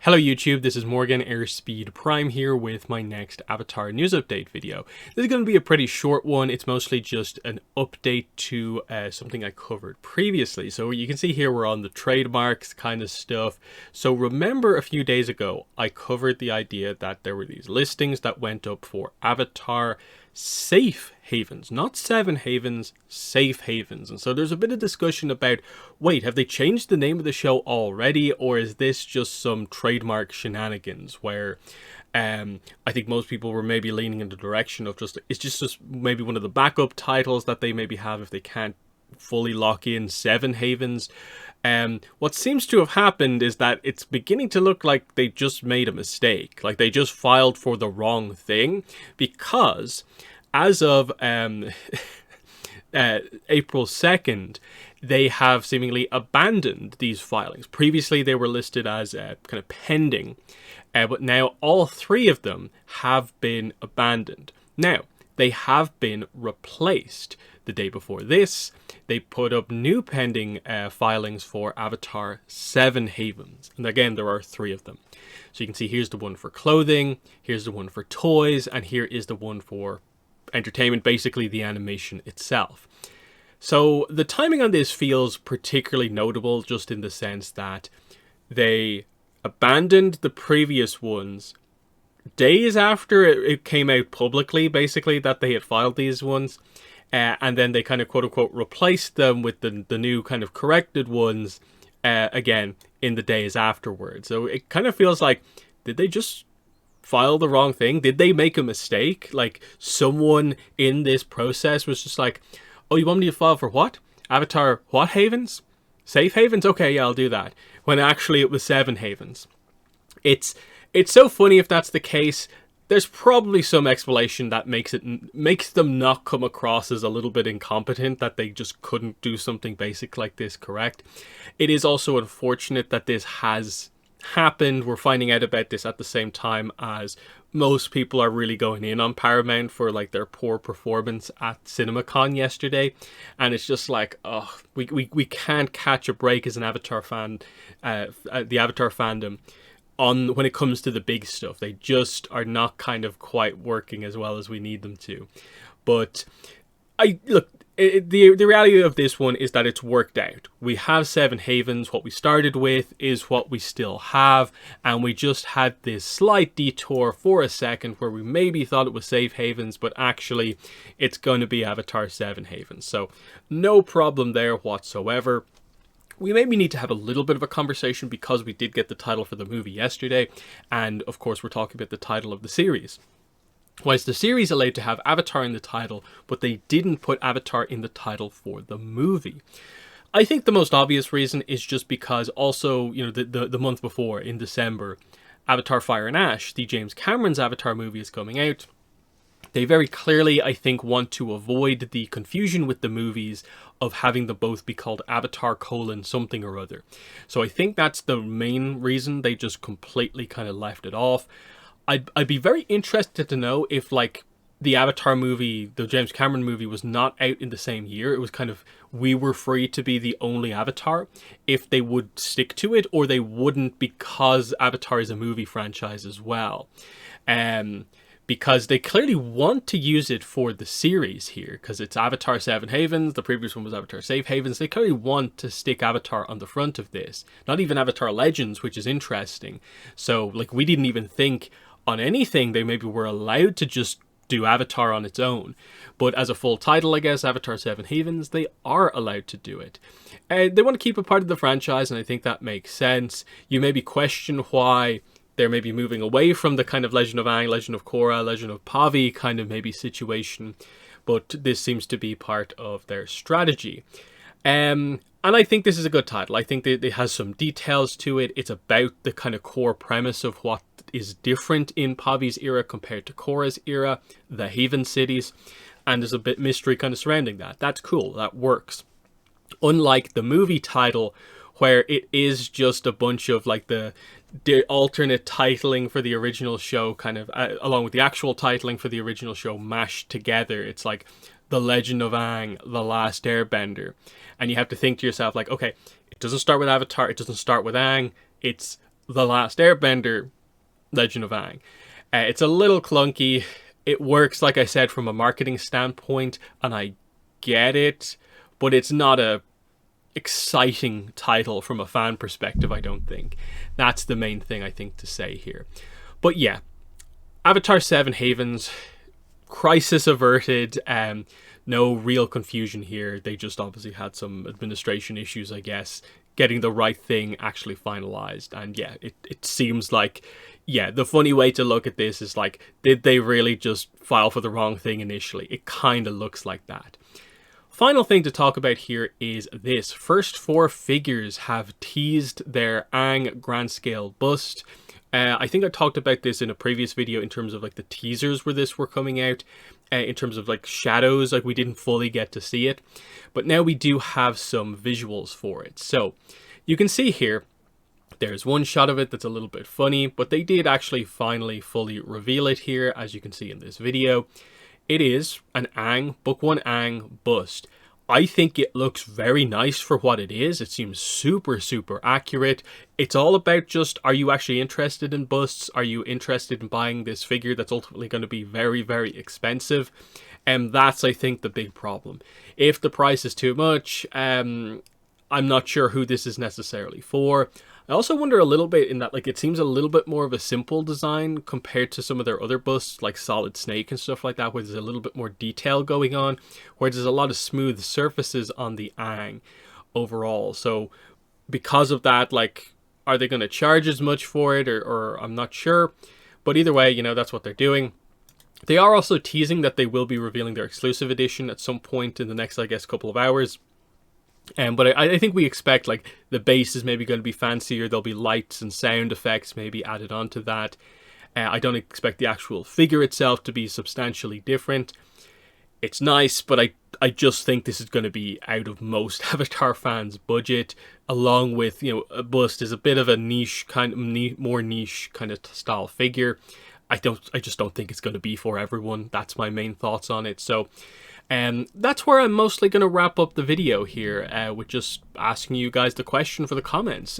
Hello YouTube, this is Morgan Airspeed Prime here with my next Avatar news update video. This is going to be a pretty short one. It's mostly just an update to something I covered previously. So you can see here we're on the trademarks kind of stuff. So remember a few days ago I covered the idea that there were these listings that went up for Avatar safe havens, not 7 havens, safe havens. And so there's a bit of discussion about, wait, have they changed the name of the show already, or is this just some trademark shenanigans where I think most people were maybe leaning in the direction of it's just maybe one of the backup titles that they maybe have if they can't fully lock in 7 havens. What seems to have happened is that it's beginning to look like they just made a mistake, like they just filed for the wrong thing, because as of April 2nd, they have seemingly abandoned these filings. Previously, they were listed as kind of pending, but now all 3 of them have been abandoned. Now, they have been replaced. The day before this, they put up new pending filings for Avatar 7 havens. And again, there are 3 of them. So you can see here's the one for clothing, here's the one for toys, and here is the one for entertainment, basically the animation itself. So the timing on this feels particularly notable, just in the sense that they abandoned the previous ones days after it came out publicly, basically, that they had filed these ones. And then they kind of quote-unquote replaced them with the new kind of corrected ones again in the days afterwards. So it kind of feels like, did they just file the wrong thing? Did they make a mistake? Like someone in this process was just like, oh, you want me to file for what? Avatar what havens? Safe havens? Okay, yeah, I'll do that. When actually it was 7 havens. It's so funny if that's the case. There's probably some explanation that makes them not come across as a little bit incompetent, that they just couldn't do something basic like this correct. It is also unfortunate that this has happened. We're finding out about this at the same time as most people are really going in on Paramount for like their poor performance at CinemaCon yesterday, and it's just like, oh, we can't catch a break as an Avatar fan, the Avatar fandom. When it comes to the big stuff, they just are not kind of quite working as well as we need them to. But the reality of this one is that it's worked out. We have 7 havens. What we started with is what we still have, and we just had this slight detour for a second where we maybe thought it was safe havens, but actually it's going to be Avatar 7 havens. So no problem there whatsoever. We maybe need to have a little bit of a conversation because we did get the title for the movie yesterday, and of course we're talking about the title of the series. Why is the series allowed to have Avatar in the title, but they didn't put Avatar in the title for the movie? I think the most obvious reason is just because also, you know, the month before, in December, Avatar Fire and Ash, the James Cameron's Avatar movie, is coming out. They very clearly, I think, want to avoid the confusion with the movies of having them both be called Avatar : something or other. So I think that's the main reason they just completely kind of left it off. I'd be very interested to know if, like, the Avatar movie, the James Cameron movie, was not out in the same year. It was kind of, we were free to be the only Avatar, if they would stick to it, or they wouldn't, because Avatar is a movie franchise as well. Because they clearly want to use it for the series here, because it's Avatar 7 havens, the previous one was Avatar Safe havens. They clearly want to stick Avatar on the front of this, not even Avatar Legends, which is interesting. So, like, we didn't even think on anything they maybe were allowed to just do Avatar on its own, but as a full title, I guess, Avatar 7 havens, they are allowed to do it. They want to keep it part of the franchise, and I think that makes sense. You maybe question why they're maybe moving away from the kind of Legend of Aang, Legend of Korra, Legend of Pavi kind of maybe situation, but this seems to be part of their strategy. And I think this is a good title. I think that it has some details to it. It's about the kind of core premise of what is different in Pavi's era compared to Korra's era, the Haven cities, and there's a bit mystery kind of surrounding that. That's cool. That works. Unlike the movie title, where it is just a bunch of like the alternate titling for the original show, kind of along with the actual titling for the original show mashed together. It's like The Legend of Aang, The Last Airbender. And you have to think to yourself, like, okay, it doesn't start with Avatar, it doesn't start with Aang, it's The Last Airbender, Legend of Aang. It's a little clunky. It works, like I said, from a marketing standpoint, and I get it, but it's not a exciting title from a fan perspective, I don't think. That's the main thing I think to say here. But yeah, Avatar 7 Havens, crisis averted, no real confusion here. They just obviously had some administration issues, I guess, getting the right thing actually finalized. And yeah, it seems like, yeah, the funny way to look at this is like, did they really just file for the wrong thing initially? It kind of looks like that. Final thing to talk about here is this. First 4 figures have teased their Aang grand scale bust. I think I talked about this in a previous video in terms of like the teasers where this were coming out, in terms of like shadows, like we didn't fully get to see it, but now we do have some visuals for it. So you can see here, there's one shot of it that's a little bit funny, but they did actually finally fully reveal it here, as you can see in this video. It is an Aang, Book 1 Aang bust. I think it looks very nice for what it is. It seems super, super accurate. It's all about just, are you actually interested in busts? Are you interested in buying this figure that's ultimately going to be very, very expensive? And that's, I think, the big problem. If the price is too much, I'm not sure who this is necessarily for. I also wonder a little bit in that, like, it seems a little bit more of a simple design compared to some of their other busts, like Solid Snake and stuff like that, where there's a little bit more detail going on, where there's a lot of smooth surfaces on the Aang overall. So because of that, like, are they going to charge as much for it, or I'm not sure. But either way, you know, that's what they're doing. They are also teasing that they will be revealing their exclusive edition at some point in the next, I guess, couple of hours. But I think we expect like the base is maybe going to be fancier. There'll be lights and sound effects maybe added onto that. I don't expect the actual figure itself to be substantially different. It's nice, but I just think this is going to be out of most Avatar fans' budget, along with, you know, a bust is a bit of a niche kind of more niche kind of style figure. I just don't think it's going to be for everyone. That's my main thoughts on it. So that's where I'm mostly going to wrap up the video here, with just asking you guys the question for the comments.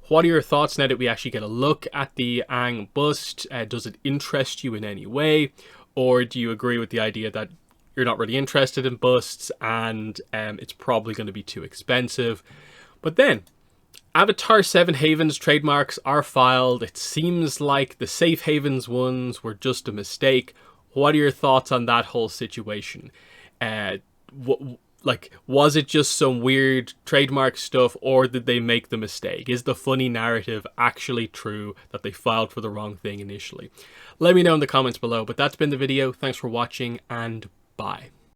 What are your thoughts now that we actually get a look at the Aang bust? Does it interest you in any way? Or do you agree with the idea that you're not really interested in busts and it's probably going to be too expensive? But then, Avatar 7 Havens trademarks are filed. It seems like the Safe Havens ones were just a mistake. What are your thoughts on that whole situation? Like, was it just some weird trademark stuff, or did they make the mistake? Is the funny narrative actually true that they filed for the wrong thing initially? Let me know in the comments below. But that's been the video. Thanks for watching, and bye.